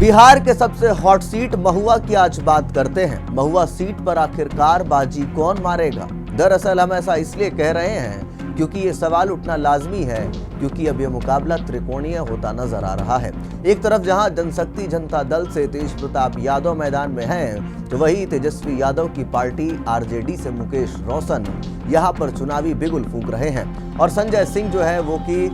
बिहार के सबसे hot seat महुआ की आज बात करते हैं। महुआ सीट पर आखिरकार बाजी कौन मारेगा? दरअसल हम ऐसा इसलिए कह रहे हैं क्योंकि ये सवाल उठना लाजमी है, क्योंकि अब यह मुकाबला त्रिकोणीय होता नजर आ रहा है। एक तरफ जहां जनशक्ति जनता दल से तेज प्रताप यादव मैदान में हैं, तो वहीं तेजस्वी यादव की पार्टी आरजेडी से मुकेश रोशन यहां पर चुनावी बिगुल फूंक रहे हैं। और संजय सिंह जो है वो कि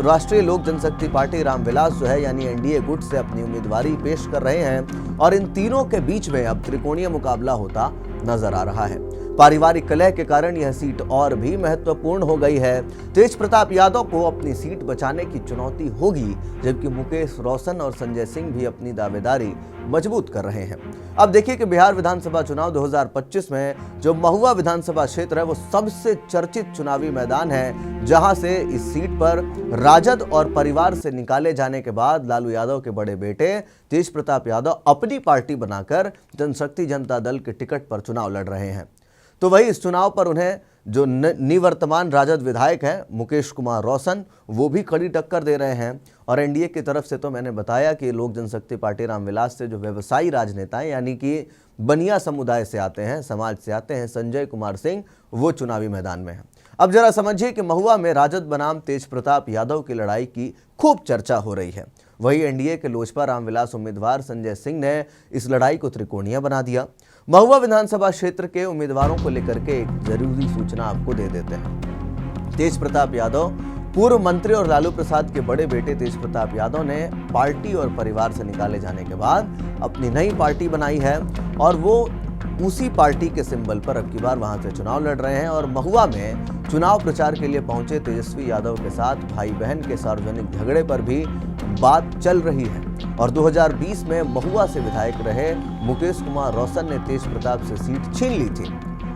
राष्ट्रीय लोक जनशक्ति पार्टी रामविलास जो है यानी एनडीए गुट से अपनी उम्मीदवारी पेश कर रहे हैं। और इन तीनों के बीच में अब त्रिकोणीय मुकाबला होता नजर आ रहा है। पारिवारिक कलह के कारण यह सीट और भी महत्वपूर्ण हो गई है। तेज प्रताप यादव को अपनी सीट बचाने की चुनौती होगी, जबकि मुकेश रोशन और संजय सिंह भी अपनी दावेदारी मजबूत कर रहे हैं। अब देखिए कि बिहार विधानसभा चुनाव 2025 में जो महुआ विधानसभा क्षेत्र है वो सबसे चर्चित चुनावी मैदान है, जहां से इस सीट पर राजद और परिवार से निकाले जाने के बाद लालू यादव के बड़े बेटे तेज प्रताप यादव अपनी पार्टी बनाकर जनशक्ति जनता दल के टिकट पर चुनाव लड़ रहे हैं। तो वही इस चुनाव पर उन्हें जो निवर्तमान राजद विधायक हैं मुकेश कुमार रोशन, वो भी कड़ी टक्कर दे रहे हैं। और एनडीए की तरफ से तो मैंने बताया कि लोक जनशक्ति पार्टी रामविलास से जो व्यवसायी राजनेता हैं यानी कि बनिया समुदाय से आते हैं, समाज से आते हैं, संजय कुमार सिंह, वो चुनावी मैदान में हैं। अब जरा समझिए कि महुआ में राजद बनाम तेज प्रताप यादव की लड़ाई की खूब चर्चा हो रही है। वही एनडीए के लोजपा रामविलास उम्मीदवार संजय सिंह ने इस लड़ाई को त्रिकोणीय बना दिया। महुआ विधानसभा क्षेत्र के उम्मीदवारों को लेकर के एक जरूरी सूचना आपको दे देते हैं। तेज प्रताप यादव पूर्व मंत्री और लालू प्रसाद के बड़े बेटे तेज प्रताप यादव ने पार्टी और परिवार से निकाले जाने के बाद अपनी नई पार्टी बनाई है और वो उसी पार्टी के सिंबल पर अब की बार वहां से चुनाव लड़ रहे हैं। और महुआ में चुनाव प्रचार के लिए पहुंचे तेजस्वी यादव के साथ भाई बहन के सार्वजनिक झगड़े पर भी बात चल रही है। और 2020 में महुआ से विधायक रहे मुकेश कुमार रोशन ने तेज प्रताप से सीट छीन ली थी।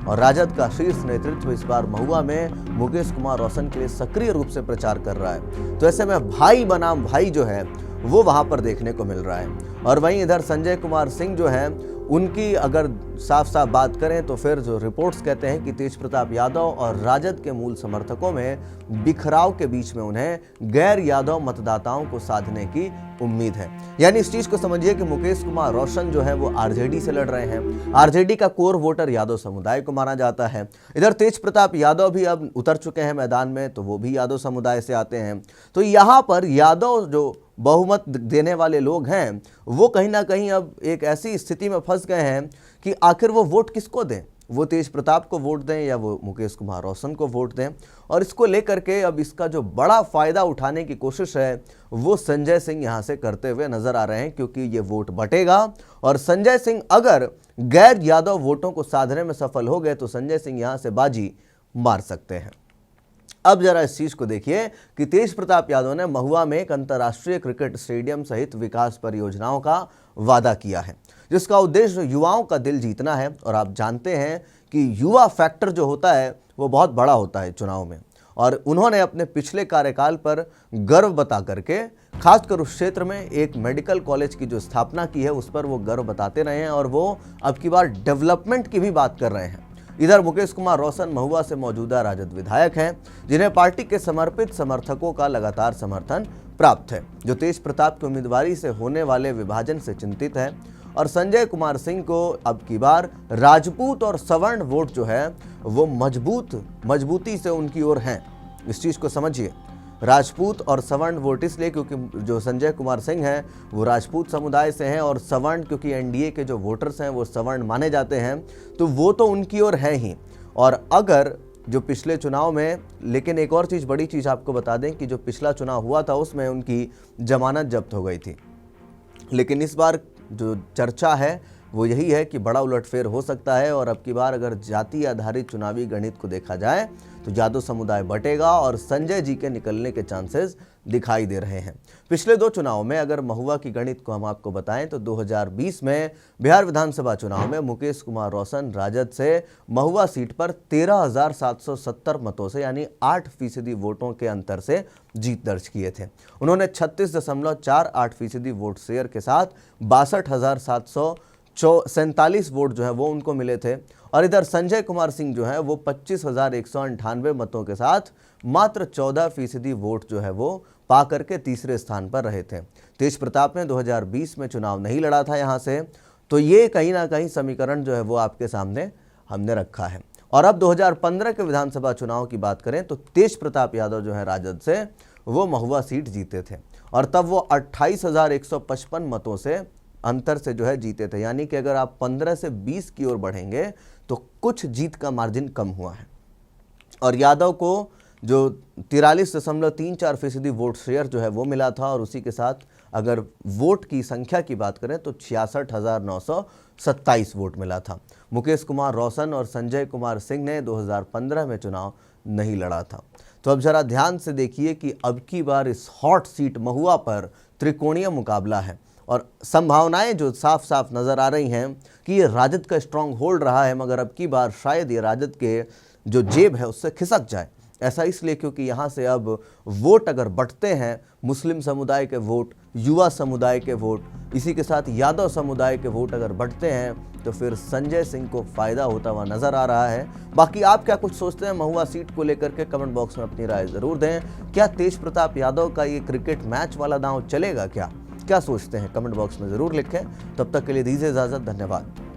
और राजद का शीर्ष नेतृत्व इस बार महुआ में मुकेश कुमार रोशन के लिए सक्रिय रूप से प्रचार कर रहा है। तो ऐसे में भाई बनाम भाई जो है वो वहां पर देखने को मिल रहा है। और वहीं इधर संजय कुमार सिंह जो है, उनकी अगर साफ साफ बात करें तो फिर जो रिपोर्ट्स कहते हैं कि तेज प्रताप यादव और राजद के मूल समर्थकों में बिखराव के बीच में उन्हें गैर यादव मतदाताओं को साधने की उम्मीद है। यानी इस चीज को समझिए कि मुकेश कुमार रोशन जो है वो आरजेडी से लड़ रहे हैं। आरजेडी का कोर वोटर यादव समुदाय को माना जाता है। इधर तेज प्रताप यादव भी अब उतर चुके हैं मैदान में, तो वो भी यादव समुदाय से आते हैं। तो यहाँ पर यादव जो बहुमत देने वाले लोग हैं वो कहीं ना कहीं अब एक ऐसी स्थिति में फंस गए हैं कि आखिर वो वोट किसको दें, वो तेज प्रताप को वोट दें या वो मुकेश कुमार रोशन को वोट दें। और इसको लेकर के अब इसका जो बड़ा फायदा उठाने की कोशिश है वो संजय सिंह यहाँ से करते हुए नजर आ रहे हैं, क्योंकि ये वोट बटेगा और संजय सिंह अगर गैर यादव वोटों को साधने में सफल हो गए तो संजय सिंह यहाँ से बाजी मार सकते हैं। अब जरा इस चीज को देखिए कि तेज प्रताप यादव ने महुआ में एक अंतर्राष्ट्रीय क्रिकेट स्टेडियम सहित विकास परियोजनाओं का वादा किया है, जिसका उद्देश्य युवाओं का दिल जीतना है। और आप जानते हैं कि युवा फैक्टर जो होता है वो बहुत बड़ा होता है चुनाव में। और उन्होंने अपने पिछले कार्यकाल पर गर्व बता करके खासकर उस क्षेत्र में एक मेडिकल कॉलेज की जो स्थापना की है उस पर वो गर्व बताते रहे हैं और वो अब की बार डेवलपमेंट की भी बात कर रहे हैं। इधर मुकेश कुमार रोशन महुआ से मौजूदा राजद विधायक हैं, जिन्हें पार्टी के समर्पित समर्थकों का लगातार समर्थन प्राप्त है, जो तेज प्रताप की उम्मीदवारी से होने वाले विभाजन से चिंतित है। और संजय कुमार सिंह को अब की बार राजपूत और सवर्ण वोट जो है वो मजबूती से उनकी ओर हैं। इस चीज को समझिए, राजपूत और सवर्ण वोट इसलिए क्योंकि जो संजय कुमार सिंह हैं वो राजपूत समुदाय से हैं और सवर्ण क्योंकि एनडीए के जो वोटर्स हैं वो सवर्ण माने जाते हैं, तो वो तो उनकी ओर है ही। और अगर जो पिछले चुनाव में, लेकिन एक और चीज़, बड़ी चीज़ आपको बता दें कि जो पिछला चुनाव हुआ था उसमें उनकी जमानत जब्त हो गई थी, लेकिन इस बार जो चर्चा है वो यही है कि बड़ा उलटफेर हो सकता है। और अब की बार अगर जाति आधारित चुनावी गणित को देखा जाए तो यादव समुदाय बटेगा और संजय जी के निकलने के चांसेस दिखाई दे रहे हैं। पिछले दो चुनाव में अगर महुआ की गणित को हम आपको बताएं तो 2020 में बिहार विधानसभा चुनाव में मुकेश कुमार रोशन राजद से महुआ सीट पर 13,770 मतों से यानी 8% वोटों के अंतर से जीत दर्ज किए थे। उन्होंने 36.48% वोट शेयर के साथ 62,747 वोट जो है वो उनको मिले थे। और इधर संजय कुमार सिंह जो है वो 25,198 मतों के साथ मात्र 14% वोट जो है वो पा करके तीसरे स्थान पर रहे थे। तेज प्रताप ने 2020 में चुनाव नहीं लड़ा था यहाँ से, तो ये कहीं ना कहीं समीकरण जो है वो आपके सामने हमने रखा है। और अब 2015 के विधानसभा चुनाव की बात करें तो तेज प्रताप यादव जो है राजद से, वो महुआ सीट जीते थे और तब वो 28,155 मतों से अंतर से जो है जीते थे। यानी कि अगर आप 15 से 20 की ओर बढ़ेंगे तो कुछ जीत का मार्जिन कम हुआ है। और यादव को जो 43.34% वोट शेयर जो है वो मिला था, और उसी के साथ अगर वोट की संख्या की बात करें तो 66,927 वोट मिला था। मुकेश कुमार रोशन और संजय कुमार सिंह ने 2015 में चुनाव नहीं लड़ा था। तो अब जरा ध्यान से देखिए कि अब की बार इस हॉट सीट महुआ पर त्रिकोणीय मुकाबला है और संभावनाएं जो साफ साफ नजर आ रही हैं कि ये राजद का स्ट्रांग होल्ड रहा है, मगर अब की बार शायद ये राजद के जो जेब है उससे खिसक जाए। ऐसा इसलिए क्योंकि यहाँ से अब वोट अगर बढ़ते हैं, मुस्लिम समुदाय के वोट, युवा समुदाय के वोट, इसी के साथ यादव समुदाय के वोट अगर बढ़ते हैं तो फिर संजय सिंह को फायदा होता हुआ नजर आ रहा है। बाकी आप क्या कुछ सोचते हैं महुआ सीट को लेकर के, कमेंट बॉक्स में अपनी राय जरूर दें। क्या तेज प्रताप यादव का ये क्रिकेट मैच वाला दांव चलेगा क्या सोचते हैं कमेंट बॉक्स में जरूर लिखें। तब तक के लिए दीजिए इजाजत, धन्यवाद।